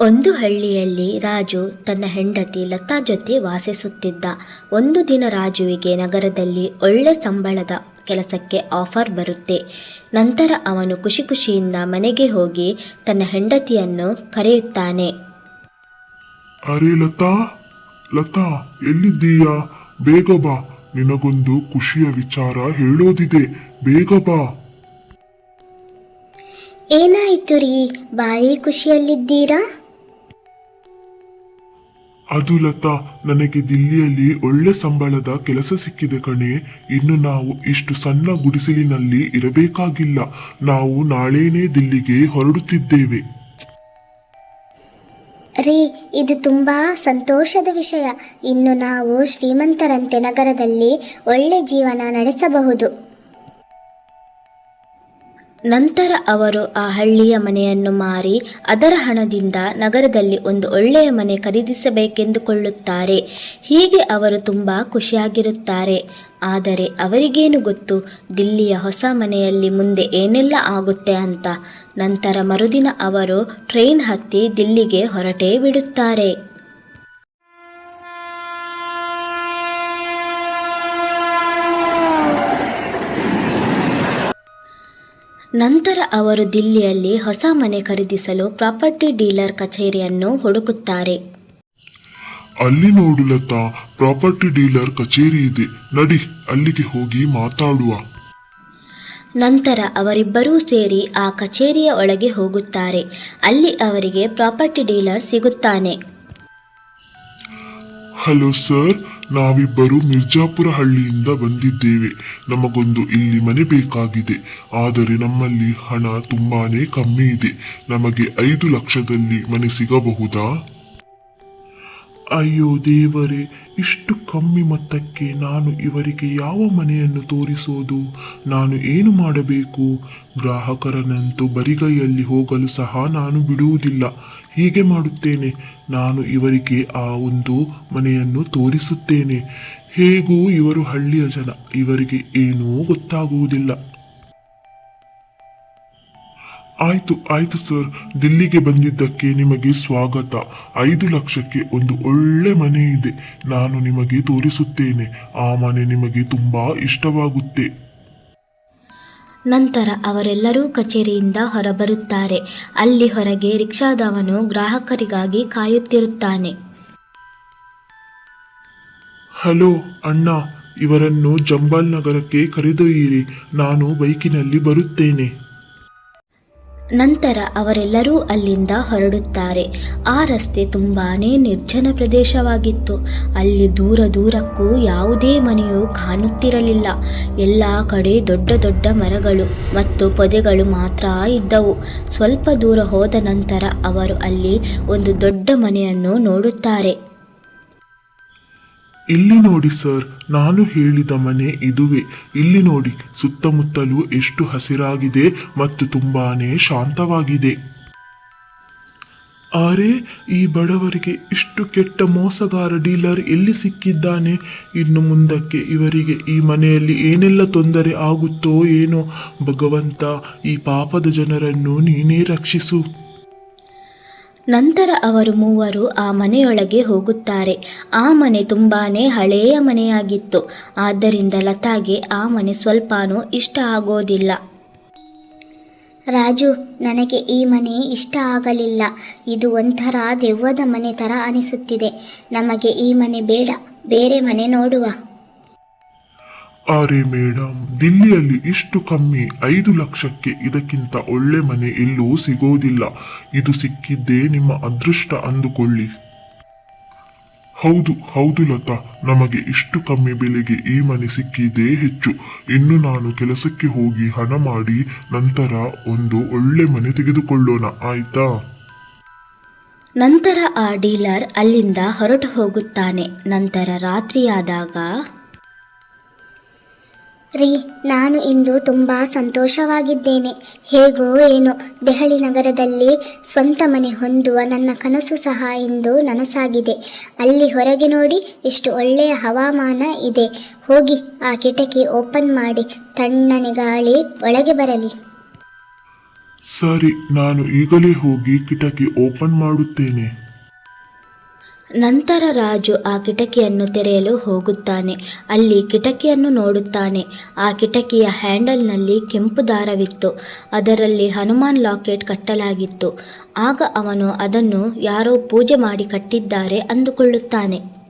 ಒಂದು ಹಳ್ಳಿಯಲ್ಲಿ ರಾಜು ತನ್ನ ಹೆಂಡತಿ ಲತಾ ಜೊತೆ ವಾಸಿಸುತ್ತಿದ್ದ. ಒಂದು ದಿನ ರಾಜುವಿಗೆ ನಗರದಲ್ಲಿ ಒಳ್ಳೆ ಸಂಬಳದ ಕೆಲಸಕ್ಕೆ ಆಫರ್ ಬರುತ್ತೆ. ನಂತರ ಅವನು ಖುಷಿ ಖುಷಿಯಿಂದ ಮನೆಗೆ ಹೋಗಿ ತನ್ನ ಹೆಂಡತಿಯನ್ನು ಕರೆಯುತ್ತಾನೆ. ಅರೆ ಲತಾ, ಲತಾ ಎಲ್ಲಿದ್ದೀಯಾ? ಬೇಗ ಬಾ, ನಿನಗೊಂದು ಖುಷಿಯ ವಿಚಾರ ಹೇಳೋದಿದೆ, ಬೇಗ ಬಾ. ಏನಾಯ್ತು ರೀ, ಭಾರಿ ಖುಷಿಯಲ್ಲಿದ್ದೀರಾ? ಅದು ಲತಾ, ನನಗೆ ದಿಲ್ಲಿಯಲ್ಲಿ ಒಳ್ಳೆ ಸಂಬಳದ ಕೆಲಸ ಸಿಕ್ಕಿದೆ ಕಣೆ. ಇನ್ನು ನಾವು ಇಷ್ಟು ಸಣ್ಣ ಗುಡಿಸಲಿನಲ್ಲಿ ಇರಬೇಕಾಗಿಲ್ಲ. ನಾವು ನಾಳೆನೇ ದಿಲ್ಲಿಗೆ ಹೊರಡುತ್ತಿದ್ದೇವೆ. ರೀ, ಇದು ತುಂಬಾ ಸಂತೋಷದ ವಿಷಯ. ಇನ್ನು ನಾವು ಶ್ರೀಮಂತರಂತೆ ನಗರದಲ್ಲಿ ಒಳ್ಳೆ ಜೀವನ ನಡೆಸಬಹುದು. ನಂತರ ಅವರು ಆ ಹಳ್ಳಿಯ ಮನೆಯನ್ನು ಮಾರಿ ಅದರ ಹಣದಿಂದ ನಗರದಲ್ಲಿ ಒಂದು ಒಳ್ಳೆಯ ಮನೆ ಖರೀದಿಸಬೇಕೆಂದುಕೊಳ್ಳುತ್ತಾರೆ. ಹೀಗೆ ಅವರು ತುಂಬ ಖುಷಿಯಾಗಿರುತ್ತಾರೆ. ಆದರೆ ಅವರಿಗೇನು ಗೊತ್ತು, ದಿಲ್ಲಿಯ ಹೊಸ ಮನೆಯಲ್ಲಿ ಮುಂದೆ ಏನೆಲ್ಲ ಆಗುತ್ತೆ ಅಂತ. ನಂತರ ಮರುದಿನ ಅವರು ಟ್ರೈನ್ ಹತ್ತಿ ದಿಲ್ಲಿಗೆ ಹೊರಟೇ ಬಿಡುತ್ತಾರೆ. ನಂತರ ಅವರು ದಿಲ್ಲಿಯಲ್ಲಿ ಹೊಸ ಮನೆ ಖರೀದಿಸಲು ಪ್ರಾಪರ್ಟಿ ಡೀಲರ್ ಕಚೇರಿಯನ್ನು ಹುಡುಕುತ್ತಾರೆ. ಅಲ್ಲಿ ನೋಡು ಲತಾ, ಪ್ರಾಪರ್ಟಿ ಡೀಲರ್ ಕಚೇರಿ ಇದೆ, ನಡಿ ಅಲ್ಲಿಗೆ ಹೋಗಿ ಮಾತಾಡುವ. ನಂತರ ಅವರಿಬ್ಬರೂ ಸೇರಿ ಆ ಕಚೇರಿಯ ಒಳಗೆ ಹೋಗುತ್ತಾರೆ. ಅಲ್ಲಿ ಅವರಿಗೆ ಪ್ರಾಪರ್ಟಿ ಡೀಲರ್ ಸಿಗುತ್ತಾನೆ. ಹಲೋ ಸರ್, ನಾವಿಬ್ಬರು ಮಿರ್ಜಾಪುರ ಹಳ್ಳಿಯಿಂದ ಬಂದಿದ್ದೇವೆ. ನಮಗೊಂದು ಇಲ್ಲಿ ಮನೆ ಬೇಕಾಗಿದೆ. ಆದರೆ ನಮ್ಮಲ್ಲಿ ಹಣ ತುಂಬಾನೇ ಕಮ್ಮಿ ಇದೆ. ನಮಗೆ 5 ಲಕ್ಷದಲ್ಲಿ ಮನೆ ಸಿಗಬಹುದಾ? ಅಯ್ಯೋ ದೇವರೇ, ಇಷ್ಟು ಕಮ್ಮಿ ಮೊತ್ತಕ್ಕೆ ನಾನು ಇವರಿಗೆ ಯಾವ ಮನೆಯನ್ನು ತೋರಿಸೋದು? ನಾನು ಏನು ಮಾಡಬೇಕು? ಗ್ರಾಹಕರನ್ನಂತೂ ಬರಿಗೈಯಲ್ಲಿ ಹೋಗಲು ಸಹ ನಾನು ಬಿಡುವುದಿಲ್ಲ. ಹೀಗೆ ಮಾಡುತ್ತೇನೆ, ನಾನು ಇವರಿಗೆ ಆ ಒಂದು ಮನೆಯನ್ನು ತೋರಿಸುತ್ತೇನೆ. ಹೇಗೂ ಇವರು ಹಳ್ಳಿಯ ಜನ, ಇವರಿಗೆ ಏನೂ ಗೊತ್ತಾಗುವುದಿಲ್ಲ. ಆಯ್ತು ಸರ್, ದಿಲ್ಲಿಗೆ ಬಂದಿದ್ದಕ್ಕೆ ನಿಮಗೆ ಸ್ವಾಗತ. 5 ಲಕ್ಷಕ್ಕೆ ಒಂದು ಒಳ್ಳೆ ಮನೆ ಇದೆ, ನಾನು ನಿಮಗೆ ತೋರಿಸುತ್ತೇನೆ. ಆ ಮನೆ ನಿಮಗೆ ತುಂಬಾ ಇಷ್ಟವಾಗುತ್ತೆ. ನಂತರ ಅವರೆಲ್ಲರೂ ಕಚೇರಿಯಿಂದ ಹೊರಬರುತ್ತಾರೆ. ಅಲ್ಲಿ ಹೊರಗೆ ರಿಕ್ಷಾದವನು ಗ್ರಾಹಕರಿಗಾಗಿ ಕಾಯುತ್ತಿರುತ್ತಾನೆ. ಹಲೋ ಅಣ್ಣ, ಇವರನ್ನು ಜಂಬಾಲ್ ನಗರಕ್ಕೆ ಕರೆದೊಯ್ಯಿರಿ, ನಾನು ಬೈಕಿನಲ್ಲಿ ಬರುತ್ತೇನೆ. ನಂತರ ಅವರೆಲ್ಲರೂ ಅಲ್ಲಿಂದ ಹೊರಡುತ್ತಾರೆ. ಆ ರಸ್ತೆ ತುಂಬಾನೇ ನಿರ್ಜನ ಪ್ರದೇಶವಾಗಿತ್ತು. ಅಲ್ಲಿ ದೂರಕ್ಕೂ ಯಾವುದೇ ಮನೆಯೂ ಕಾಣುತ್ತಿರಲಿಲ್ಲ. ಎಲ್ಲ ಕಡೆ ದೊಡ್ಡ ದೊಡ್ಡ ಮರಗಳು ಮತ್ತು ಪೊದೆಗಳು ಮಾತ್ರ ಇದ್ದವು. ಸ್ವಲ್ಪ ದೂರ ಹೋದ ನಂತರ ಅವರು ಅಲ್ಲಿ ಒಂದು ದೊಡ್ಡ ಮನೆಯನ್ನು ನೋಡುತ್ತಾರೆ. ಇಲ್ಲಿ ನೋಡಿ ಸರ್, ನಾನು ಹೇಳಿದ ಮನೆ ಇದುವೇ. ಇಲ್ಲಿ ನೋಡಿ, ಸುತ್ತಮುತ್ತಲೂ ಎಷ್ಟು ಹಸಿರಾಗಿದೆ ಮತ್ತು ತುಂಬಾನೇ ಶಾಂತವಾಗಿದೆ. ಅರೆ, ಈ ಬಡವರಿಗೆ ಇಷ್ಟು ಕೆಟ್ಟ ಮೋಸಗಾರ ಡೀಲರ್ ಎಲ್ಲಿ ಸಿಕ್ಕಿದ್ದಾನೆ? ಇನ್ನು ಮುಂದಕ್ಕೆ ಇವರಿಗೆ ಈ ಮನೆಯಲ್ಲಿ ಏನೆಲ್ಲ ತೊಂದರೆ ಆಗುತ್ತೋ ಏನೋ. ಭಗವಂತ, ಈ ಪಾಪದ ಜನರನ್ನು ನೀನೇ ರಕ್ಷಿಸು. ನಂತರ ಅವರು ಮೂವರು ಆ ಮನೆಯೊಳಗೆ ಹೋಗುತ್ತಾರೆ. ಆ ಮನೆ ತುಂಬಾನೇ ಹಳೆಯ ಮನೆಯಾಗಿತ್ತು. ಆದ್ದರಿಂದ ಲತಾಗೆ ಆ ಮನೆ ಸ್ವಲ್ಪನೂ ಇಷ್ಟ ಆಗೋದಿಲ್ಲ. ರಾಜು, ನನಗೆ ಈ ಮನೆ ಇಷ್ಟ ಆಗಲಿಲ್ಲ. ಇದು ಒಂಥರ ದೆವ್ವದ ಮನೆ ಥರ ಅನಿಸುತ್ತಿದೆ. ನಮಗೆ ಈ ಮನೆ ಬೇಡ, ಬೇರೆ ಮನೆ ನೋಡುವ. ಅರೆ ಮೇಡಮ್, ದಿಲ್ಲಿಯಲ್ಲಿ ಇಷ್ಟು ಕಮ್ಮಿ 5 ಲಕ್ಷಕ್ಕೆ ಇದಕ್ಕಿಂತ ಒಳ್ಳೆ ಮನೆ ಎಲ್ಲೂ ಸಿಗೋದಿಲ್ಲ. ಇದು ಸಿಕ್ಕಿದ್ದೇ ನಿಮ್ಮ ಅದೃಷ್ಟ ಅಂದುಕೊಳ್ಳಿ. ಹೌದು ಲತಾ, ನಮಗೆ ಇಷ್ಟು ಕಮ್ಮಿ ಬೆಲೆಗೆ ಈ ಮನೆ ಸಿಕ್ಕಿದೇ ಹೆಚ್ಚು. ಇನ್ನು ನಾನು ಕೆಲಸಕ್ಕೆ ಹೋಗಿ ಹಣ ಮಾಡಿ ನಂತರ ಒಂದು ಒಳ್ಳೆ ಮನೆ ತೆಗೆದುಕೊಳ್ಳೋಣ, ಆಯ್ತಾ? ನಂತರ ಆ ಡೀಲರ್ ಅಲ್ಲಿಂದ ಹೊರಟು ಹೋಗುತ್ತಾನೆ. ನಂತರ ರಾತ್ರಿಯಾದಾಗ, ರೀ, ನಾನು ಇಂದು ತುಂಬ ಸಂತೋಷವಾಗಿದ್ದೇನೆ. ಹೇಗೋ ಏನೋ ದೆಹಲಿ ನಗರದಲ್ಲಿ ಸ್ವಂತ ಮನೆ ಹೊಂದುವ ನನ್ನ ಕನಸು ಸಹ ಇಂದು ನನಸಾಗಿದೆ. ಅಲ್ಲಿ ಹೊರಗೆ ನೋಡಿ ಎಷ್ಟು ಒಳ್ಳೆಯ ಹವಾಮಾನ ಇದೆ. ಹೋಗಿ ಆ ಕಿಟಕಿ ಓಪನ್ ಮಾಡಿ, ತಣ್ಣನೆ ಗಾಳಿ ಒಳಗೆ ಬರಲಿ. ಸರಿ, ನಾನು ಈಗಲೇ ಹೋಗಿ ಕಿಟಕಿ ಓಪನ್ ಮಾಡುತ್ತೇನೆ. ನಂತರ ರಾಜು ಆ ಕಿಟಕಿಯನ್ನು ತೆರೆಯಲು ಹೋಗುತ್ತಾನೆ. ಅಲ್ಲಿ ಕಿಟಕಿಯನ್ನು ನೋಡುತ್ತಾನೆ. ಆ ಕಿಟಕಿಯ ಹ್ಯಾಂಡಲ್ನಲ್ಲಿ ಕೆಂಪು ದಾರವಿತ್ತು. ಅದರಲ್ಲಿ ಹನುಮಾನ್ ಲಾಕೆಟ್ ಕಟ್ಟಲಾಗಿತ್ತು. ಆಗ ಅವನು ಅದನ್ನು ಯಾರೋ ಪೂಜೆ ಮಾಡಿ ಕಟ್ಟಿದ್ದಾರೆ ಅಂದುಕೊಳ್ಳುತ್ತಾನೆ.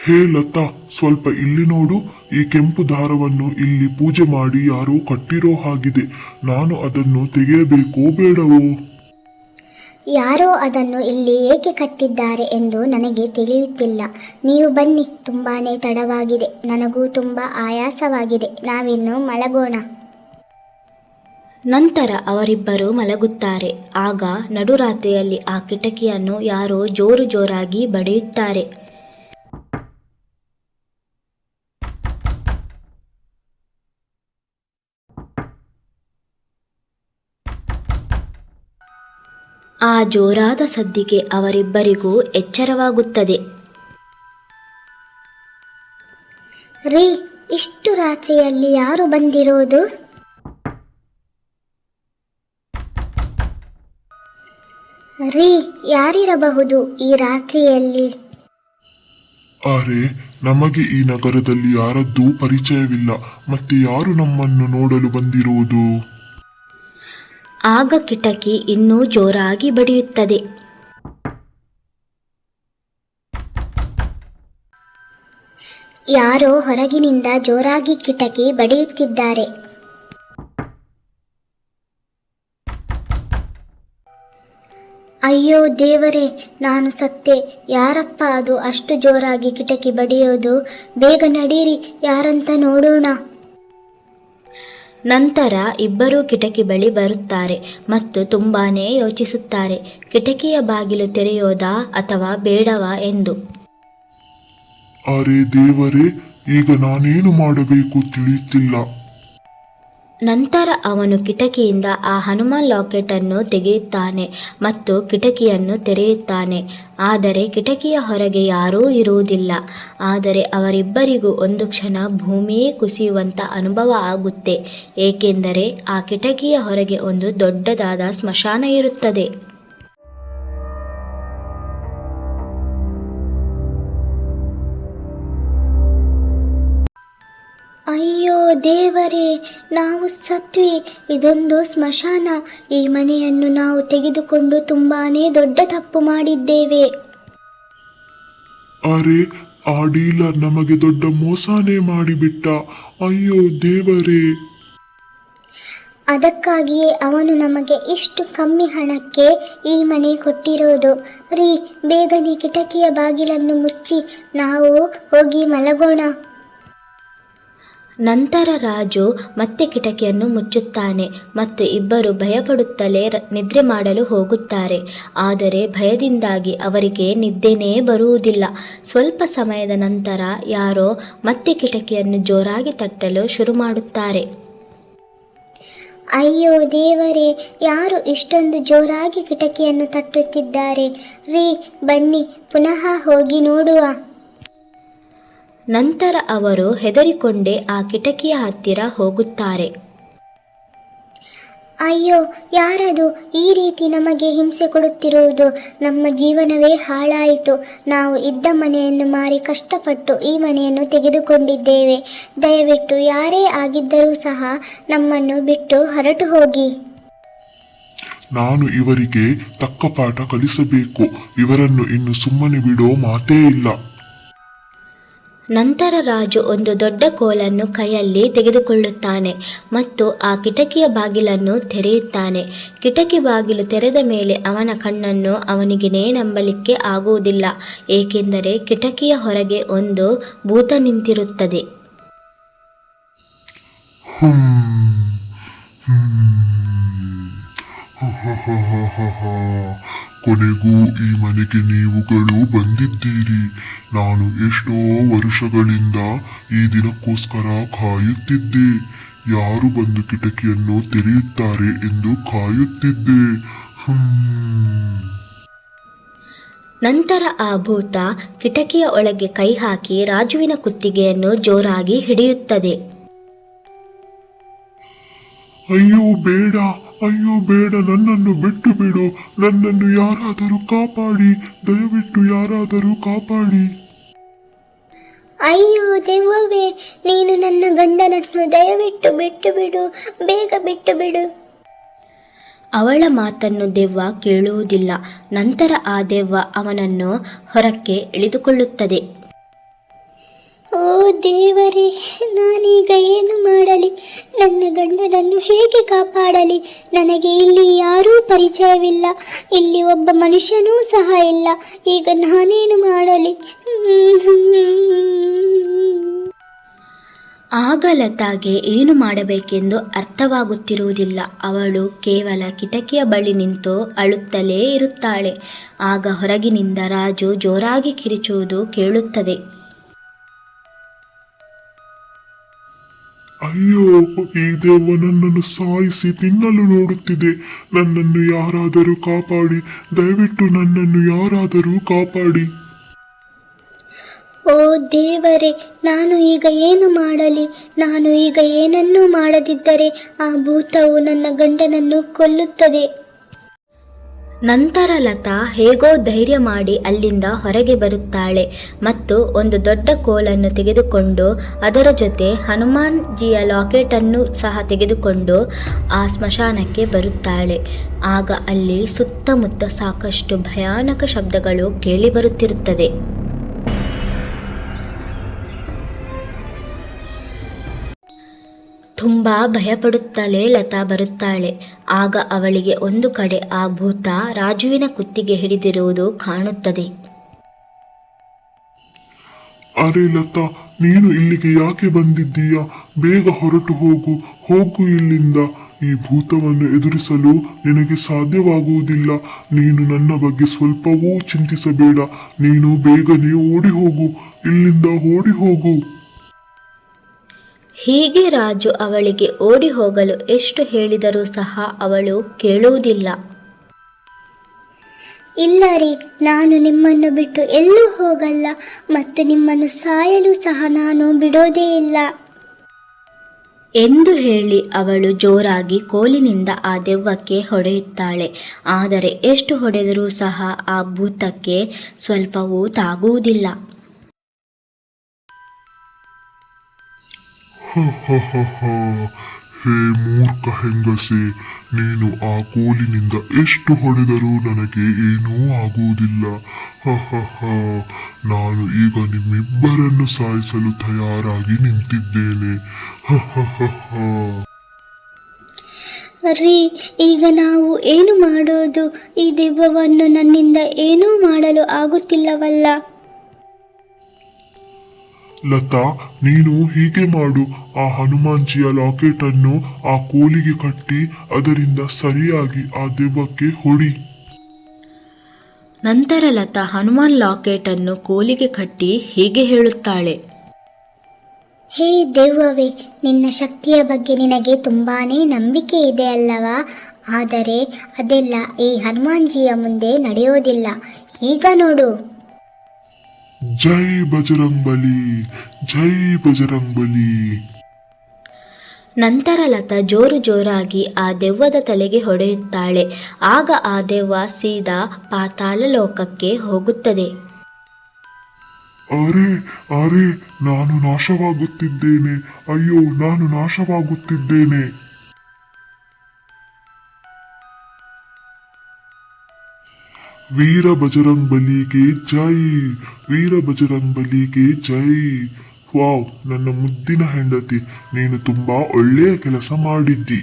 ಹೇ ಲತಾ, ಸ್ವಲ್ಪ ಇಲ್ಲಿ ನೋಡು. ಈ ಕೆಂಪು ದಾರವನ್ನು ಇಲ್ಲಿ ಪೂಜೆ ಮಾಡಿ ಯಾರೋ ಕಟ್ಟಿರೋ ಹಾಗಿದೆ. ನಾನು ಅದನ್ನು ತೆಗೆಯಬೇಕೋ ಬೇಡವೋ? ಯಾರೋ ಅದನ್ನು ಇಲ್ಲಿ ಏಕೆ ಕಟ್ಟಿದ್ದಾರೆ ಎಂದು ನನಗೆ ತಿಳಿಯುತ್ತಿಲ್ಲ. ನೀವು ಬನ್ನಿ, ತುಂಬಾನೇ ತಡವಾಗಿದೆ. ನನಗೂ ತುಂಬ ಆಯಾಸವಾಗಿದೆ. ನಾವಿನ್ನು ಮಲಗೋಣ. ನಂತರ ಅವರಿಬ್ಬರು ಮಲಗುತ್ತಾರೆ. ಆಗ ನಡುರಾತ್ರಿಯಲ್ಲಿ ಆ ಕಿಟಕಿಯನ್ನು ಯಾರೋ ಜೋರು ಜೋರಾಗಿ ಬಡಿಯುತ್ತಾರೆ. ಆ ಜೋರಾದ ಸದ್ದಿಗೆ ಅವರಿಬ್ಬರಿಗೂ ಎಚ್ಚರವಾಗುತ್ತದೆ. ರೀ, ಇಷ್ಟು ರಾತ್ರಿಯಲ್ಲಿ ಯಾರು ಬಂದಿರೋದು? ರೀ, ಯಾರಿರಬಹುದು ಈ ರಾತ್ರಿಯಲ್ಲಿ? ಅರೆ, ನಮಗೆ ಈ ನಗರದಲ್ಲಿ ಯಾರದ್ದೂ ಪರಿಚಯವಿಲ್ಲ. ಮತ್ತೆ ಯಾರು ನಮ್ಮನ್ನು ನೋಡಲು ಬಂದಿರುವುದು? ಆಗ ಕಿಟಕಿ ಇನ್ನೂ ಜೋರಾಗಿ ಬಡಿಯುತ್ತದೆ. ಯಾರೋ ಹೊರಗಿನಿಂದ ಜೋರಾಗಿ ಕಿಟಕಿ ಬಡಿಯುತ್ತಿದ್ದಾರೆ. ಅಯ್ಯೋ ದೇವರೇ, ನಾನು ಸತ್ತೆ. ಯಾರಪ್ಪ ಅದು ಅಷ್ಟು ಜೋರಾಗಿ ಕಿಟಕಿ ಬಡಿಯೋದು? ಬೇಗ ನಡೀರಿ, ಯಾರಂತ ನೋಡೋಣ. ನಂತರ ಇಬ್ಬರೂ ಕಿಟಕಿ ಬಳಿ ಬರುತ್ತಾರೆ ಮತ್ತು ತುಂಬಾನೇ ಯೋಚಿಸುತ್ತಾರೆ, ಕಿಟಕಿಯ ಬಾಗಿಲು ತೆರೆಯೋದಾ ಅಥವಾ ಬೇಡವಾ ಎಂದು. ಅರೆ ದೇವರೇ, ಈಗ ನಾನೇನು ಮಾಡಬೇಕು ತಿಳಿಯುತ್ತಿಲ್ಲ. ನಂತರ ಅವನು ಕಿಟಕಿಯಿಂದ ಆ ಹನುಮಾನ್ ಲಾಕೆಟ್ ಅನ್ನು ತೆಗೆಯುತ್ತಾನೆ ಮತ್ತು ಕಿಟಕಿಯನ್ನು ತೆರೆಯುತ್ತಾನೆ. ಆದರೆ ಕಿಟಕಿಯ ಹೊರಗೆ ಯಾರೂ ಇರುವುದಿಲ್ಲ. ಆದರೆ ಅವರಿಬ್ಬರಿಗೂ ಒಂದು ಕ್ಷಣ ಭೂಮಿಯೇ ಕುಸಿಯುವಂಥ ಅನುಭವ ಆಗುತ್ತೆ. ಏಕೆಂದರೆ ಆ ಕಿಟಕಿಯ ಹೊರಗೆ ಒಂದು ದೊಡ್ಡದಾದ ಸ್ಮಶಾನ ಇರುತ್ತದೆ. ಅಯ್ಯೋ ದೇವರೇ, ನಾವು ಸತ್ವಿ. ಇದೊಂದು ಸ್ಮಶಾನ. ಈ ಮನೆಯನ್ನು ನಾವು ತೆಗೆದುಕೊಂಡು ತುಂಬಾನೇ ದೊಡ್ಡ ತಪ್ಪು ಮಾಡಿದ್ದೇವೆ. ಅರೆ, ಆ ಡೀಲರ್ ನಮಗೆ ದೊಡ್ಡ ಮೋಸನೇ ಮಾಡಿಬಿಟ್ಟ. ಅಯ್ಯೋ ದೇವರೇ. ಅದಕ್ಕಾಗಿಯೇ ಅವನು ನಮಗೆ ಇಷ್ಟು ಕಮ್ಮಿ ಹಣಕ್ಕೆ ಈ ಮನೆ ಕೊಟ್ಟಿರೋದು. ರೀ, ಬೇಗನೆ ಕಿಟಕಿಯ ಬಾಗಿಲನ್ನು ಮುಚ್ಚಿ ನಾವು ಹೋಗಿ ಮಲಗೋಣ. ನಂತರ ರಾಜು ಮತ್ತೆ ಕಿಟಕಿಯನ್ನು ಮುಚ್ಚುತ್ತಾನೆ ಮತ್ತು ಇಬ್ಬರು ಭಯಪಡುತ್ತಲೇ ನಿದ್ರೆ ಮಾಡಲು ಹೋಗುತ್ತಾರೆ. ಆದರೆ ಭಯದಿಂದಾಗಿ ಅವರಿಗೆ ನಿದ್ದೆನೇ ಬರುವುದಿಲ್ಲ. ಸ್ವಲ್ಪ ಸಮಯದ ನಂತರ ಯಾರೋ ಮತ್ತೆ ಕಿಟಕಿಯನ್ನು ಜೋರಾಗಿ ತಟ್ಟಲು ಶುರು ಮಾಡುತ್ತಾರೆ. ಅಯ್ಯೋ ದೇವರೇ, ಯಾರು ಇಷ್ಟೊಂದು ಜೋರಾಗಿ ಕಿಟಕಿಯನ್ನು ತಟ್ಟುತ್ತಿದ್ದಾರೆ? ರೀ, ಬನ್ನಿ ಪುನಃ ಹೋಗಿ ನೋಡುವ. ನಂತರ ಅವರು ಹೆದರಿಕೊಂಡೇ ಆ ಕಿಟಕಿಯ ಹತ್ತಿರ ಹೋಗುತ್ತಾರೆ. ಅಯ್ಯೋ, ಯಾರದು ಈ ರೀತಿ ನಮಗೆ ಹಿಂಸೆ ಕೊಡುತ್ತಿರುವುದು? ನಮ್ಮ ಜೀವನವೇ ಹಾಳಾಯಿತು. ನಾವು ಇದ್ದ ಮನೆಯನ್ನು ಮಾರಿ ಕಷ್ಟಪಟ್ಟು ಈ ಮನೆಯನ್ನು ತೆಗೆದುಕೊಂಡಿದ್ದೇವೆ. ದಯವಿಟ್ಟು ಯಾರೇ ಆಗಿದ್ದರೂ ಸಹ ನಮ್ಮನ್ನು ಬಿಟ್ಟು ಹೊರಟು ಹೋಗಿ. ನಾನು ಇವರಿಗೆ ತಕ್ಕ ಪಾಠ ಕಲಿಸಬೇಕು. ಇವರನ್ನು ಇನ್ನು ಸುಮ್ಮನೆ ಬಿಡೋ ಮಾತೇ ಇಲ್ಲ. ನಂತರ ರಾಜು ಒಂದು ದೊಡ್ಡ ಕೋಲನ್ನು ಕೈಯಲ್ಲಿ ತೆಗೆದುಕೊಳ್ಳುತ್ತಾನೆ ಮತ್ತು ಆ ಕಿಟಕಿಯ ಬಾಗಿಲನ್ನು ತೆರೆಯುತ್ತಾನೆ. ಕಿಟಕಿ ಬಾಗಿಲು ತೆರೆದ ಮೇಲೆ ಅವನ ಕಣ್ಣನ್ನು ಅವನಿಗೇ ನಂಬಲಿಕ್ಕೆ ಆಗುವುದಿಲ್ಲ. ಏಕೆಂದರೆ ಕಿಟಕಿಯ ಹೊರಗೆ ಒಂದು ಭೂತ ನಿಂತಿರುತ್ತದೆ. ಕೊನೆಗೂ ಈ ಮನೆಗೆ ನೀವುಗಳು ಬಂದಿದ್ದೀರಿ. ನಾನು ಎಷ್ಟೋ ವರ್ಷಗಳಿಂದ ಈ ದಿನಕ್ಕೋಸ್ಕರ ಕಾಯುತ್ತಿದ್ದೆ. ಯಾರು ಬಂದು ಕಿಟಕಿಯನ್ನು ತೆರೆಯುತ್ತಾರೆ ಎಂದು ಕಾಯುತ್ತಿದ್ದೆ. ನಂತರ ಆ ಭೂತ ಕಿಟಕಿಯ ಒಳಗೆ ಕೈ ಹಾಕಿ ರಾಜುವಿನ ಕುತ್ತಿಗೆಯನ್ನು ಜೋರಾಗಿ ಹಿಡಿಯುತ್ತದೆ. ಅಯ್ಯೋ ಬೇಡ, ಅಯ್ಯೋ ಬೇಡ, ನನ್ನನ್ನು ಬಿಟ್ಟು ಬಿಡು, ನನ್ನನ್ನು ಯಾರಾದರೂ ಕಾಪಾಡಿ, ದಯವಿಟ್ಟು ಯಾರಾದರೂ ಕಾಪಾಡಿ. ಅಯ್ಯೋ ದೆವ್ವವೇ, ನೀನು ನನ್ನ ಗಂಡನನ್ನು ದಯವಿಟ್ಟು ಬಿಟ್ಟು ಬಿಡು, ಬೇಗ ಬಿಟ್ಟು ಬಿಡು. ಅವಳ ಮಾತನ್ನು ದೆವ್ವ ಕೇಳುವುದಿಲ್ಲ. ನಂತರ ಆ ದೆವ್ವ ಅವನನ್ನು ಹೊರಕ್ಕೆ ಎಳೆದುಕೊಳ್ಳುತ್ತದೆ. ಓ ದೇವರೇ, ನಾನೀಗ ಏನು ಮಾಡಲಿ? ನನ್ನ ಗಂಡನನ್ನು ಹೇಗೆ ಕಾಪಾಡಲಿ? ನನಗೆ ಇಲ್ಲಿ ಯಾರೂ ಪರಿಚಯವಿಲ್ಲ, ಇಲ್ಲಿ ಒಬ್ಬ ಮನುಷ್ಯನೂ ಸಹ ಇಲ್ಲ. ಈಗ ನಾನೇನು ಮಾಡಲಿ? ಆಗ ಲತಾಗೆ ಏನು ಮಾಡಬೇಕೆಂದು ಅರ್ಥವಾಗುತ್ತಿರುವುದಿಲ್ಲ. ಅವಳು ಕೇವಲ ಕಿಟಕಿಯ ಬಳಿ ನಿಂತು ಅಳುತ್ತಲೇ ಇರುತ್ತಾಳೆ. ಆಗ ಹೊರಗಿನಿಂದ ರಾಜು ಜೋರಾಗಿ ಕಿರಿಚುವುದು ಕೇಳುತ್ತದೆ. ಅಯ್ಯೋ, ಈ ದೆವ್ವ ನನ್ನನ್ನು ಸಾಯಿಸಿ ತಿನ್ನಲು ನೋಡುತ್ತಿದೆ. ನನ್ನನ್ನು ಯಾರಾದರೂ ಕಾಪಾಡಿ, ದಯವಿಟ್ಟು ನನ್ನನ್ನು ಯಾರಾದರೂ ಕಾಪಾಡಿ. ಓ ದೇವರೇ, ನಾನು ಈಗ ಏನು ಮಾಡಲಿ? ನಾನು ಈಗ ಏನನ್ನೂ ಮಾಡದಿದ್ದರೆ ಆ ಭೂತವು ನನ್ನ ಗಂಡನನ್ನು ಕೊಲ್ಲುತ್ತದೆ. ನಂತರ ಲತಾ ಹೇಗೋ ಧೈರ್ಯ ಮಾಡಿ ಅಲ್ಲಿಂದ ಹೊರಗೆ ಬರುತ್ತಾಳೆ ಮತ್ತು ಒಂದು ದೊಡ್ಡ ಕೋಲನ್ನು ತೆಗೆದುಕೊಂಡು ಅದರ ಜೊತೆ ಹನುಮಾನ್ಜಿಯ ಲಾಕೆಟನ್ನು ಸಹ ತೆಗೆದುಕೊಂಡು ಆ ಸ್ಮಶಾನಕ್ಕೆ ಬರುತ್ತಾಳೆ. ಆಗ ಅಲ್ಲಿ ಸುತ್ತಮುತ್ತ ಸಾಕಷ್ಟು ಭಯಾನಕ ಶಬ್ದಗಳು ಕೇಳಿಬರುತ್ತಿರುತ್ತದೆ. ತುಂಬ ಭಯಪಡುತ್ತಲೇ ಲತಾ ಬರುತ್ತಾಳೆ. ಆಗ ಅವಳಿಗೆ ಒಂದು ಕಡೆ ಆ ಭೂತ ರಾಜುವಿನ ಕುತ್ತಿಗೆ ಹಿಡಿದಿರುವುದು ಕಾಣುತ್ತದೆ. ಅರೆ ಲತಾ, ನೀನು ಇಲ್ಲಿಗೆ ಯಾಕೆ ಬಂದಿದ್ದೀಯಾ? ಬೇಗ ಹೊರಟು ಹೋಗು, ಹೋಗು ಇಲ್ಲಿಂದ. ಈ ಭೂತವನ್ನು ಎದುರಿಸಲು ನಿನಗೆ ಸಾಧ್ಯವಾಗುವುದಿಲ್ಲ. ನೀನು ನನ್ನ ಬಗ್ಗೆ ಸ್ವಲ್ಪವೂ ಚಿಂತಿಸಬೇಡ. ನೀನು ಬೇಗನೆ ಓಡಿ ಹೋಗು, ಇಲ್ಲಿಂದ ಓಡಿ ಹೋಗು. ಹೀಗೆ ರಾಜು ಅವಳಿಗೆ ಓಡಿ ಹೋಗಲು ಎಷ್ಟು ಹೇಳಿದರೂ ಸಹ ಅವಳು ಕೇಳುವುದಿಲ್ಲ. ಇಲ್ಲ ರೀ, ನಾನು ನಿಮ್ಮನ್ನು ಬಿಟ್ಟು ಎಲ್ಲೂ ಹೋಗಲ್ಲ ಮತ್ತು ನಿಮ್ಮನ್ನು ಸಾಯಲು ಸಹ ನಾನು ಬಿಡೋದೇ ಇಲ್ಲ ಎಂದು ಹೇಳಿ ಅವಳು ಜೋರಾಗಿ ಕೋಲಿನಿಂದ ಆ ದೆವ್ವಕ್ಕೆ ಹೊಡೆಯುತ್ತಾಳೆ. ಆದರೆ ಎಷ್ಟು ಹೊಡೆದರೂ ಸಹ ಆ ಭೂತಕ್ಕೆ ಸ್ವಲ್ಪವೂ ತಾಗುವುದಿಲ್ಲ. ಹೇ ಮೂರ್ಖ ಹೆಂಗಸೆ, ನೀನು ಆ ಕೋಲಿನಿಂದ ಎಷ್ಟು ಹೊಡೆದರೂ ನನಗೆ ಏನೂ ಆಗುವುದಿಲ್ಲ. ನಾನು ಈಗ ನಿಮ್ಮಿಬ್ಬರನ್ನು ಸಾಯಿಸಲು ತಯಾರಾಗಿ ನಿಂತಿದ್ದೇನೆ. ರೀ, ಈಗ ನಾವು ಏನು ಮಾಡೋದು? ಈ ದೆವ್ವವನ್ನು ನನ್ನಿಂದ ಏನೂ ಮಾಡಲು ಆಗುತ್ತಿಲ್ಲವಲ್ಲ. ಲತಾ, ನೀನು ಹೀಗೆ ಮಾಡು. ಆ ಹನುಮಾನ್ಜಿಯ ಲಾಕೆಟ್ ಅನ್ನು ಆ ಕೋಲಿಗೆ ಕಟ್ಟಿ ಅದರಿಂದ ಸರಿಯಾಗಿ ಆ ದೆವ್ವಕ್ಕೆ ಹೊಡಿ. ನಂತರ ಲತಾ ಹನುಮಾನ್ ಲಾಕೆಟ್ ಅನ್ನು ಕೋಲಿಗೆ ಕಟ್ಟಿ ಹೀಗೆ ಹೇಳುತ್ತಾಳೆ. ಹೇ ದೆವ್ವವೇ, ನಿನ್ನ ಶಕ್ತಿಯ ಬಗ್ಗೆ ನಿನಗೆ ತುಂಬಾನೇ ನಂಬಿಕೆ ಇದೆ ಅಲ್ಲವಾ? ಆದರೆ ಅದೆಲ್ಲ ಈ ಹನುಮಾನ್ಜಿಯ ಮುಂದೆ ನಡೆಯೋದಿಲ್ಲ. ಈಗ ನೋಡು. ಜೈ ಬಜರಂಗ್ಬಲಿ, ಜೈ ಬಜರಂಗ್ಬಲಿ. ನಂತರ ಲತಾ ಜೋರು ಜೋರಾಗಿ ಆ ದೆವ್ವದ ತಲೆಗೆ ಹೊಡೆಯುತ್ತಾಳೆ. ಆಗ ಆ ದೆವ್ವ ಸೀದಾ ಪಾತಾಳ ಲೋಕಕ್ಕೆ ಹೋಗುತ್ತದೆ. ಅರೆ ಅರೆ, ನಾನು ನಾಶವಾಗುತ್ತಿದ್ದೇನೆ. ಅಯ್ಯೋ, ನಾನು ನಾಶವಾಗುತ್ತಿದ್ದೇನೆ. ವೀರ ಬಜರಂಗ್ಬಲಿಗೆ ಜೈ, ವೀರ ಬಜರಂಗ್ಬಲಿಗೆ ಜೈ. ವಾವ್, ನನ್ನ ಮುದ್ದಿನ ಹೆಂಡತಿ, ನೀನು ತುಂಬಾ ಒಳ್ಳೆಯ ಕೆಲಸ ಮಾಡಿದ್ದಿ.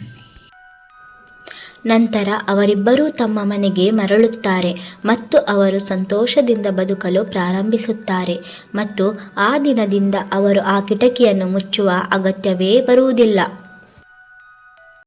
ನಂತರ ಅವರಿಬ್ಬರೂ ತಮ್ಮ ಮನೆಗೆ ಮರಳುತ್ತಾರೆ ಮತ್ತು ಅವರು ಸಂತೋಷದಿಂದ ಬದುಕಲು ಪ್ರಾರಂಭಿಸುತ್ತಾರೆ ಮತ್ತು ಆ ದಿನದಿಂದ ಅವರು ಆ ಕಿಟಕಿಯನ್ನು ಮುಚ್ಚುವ ಅಗತ್ಯವೇ ಬರುವುದಿಲ್ಲ.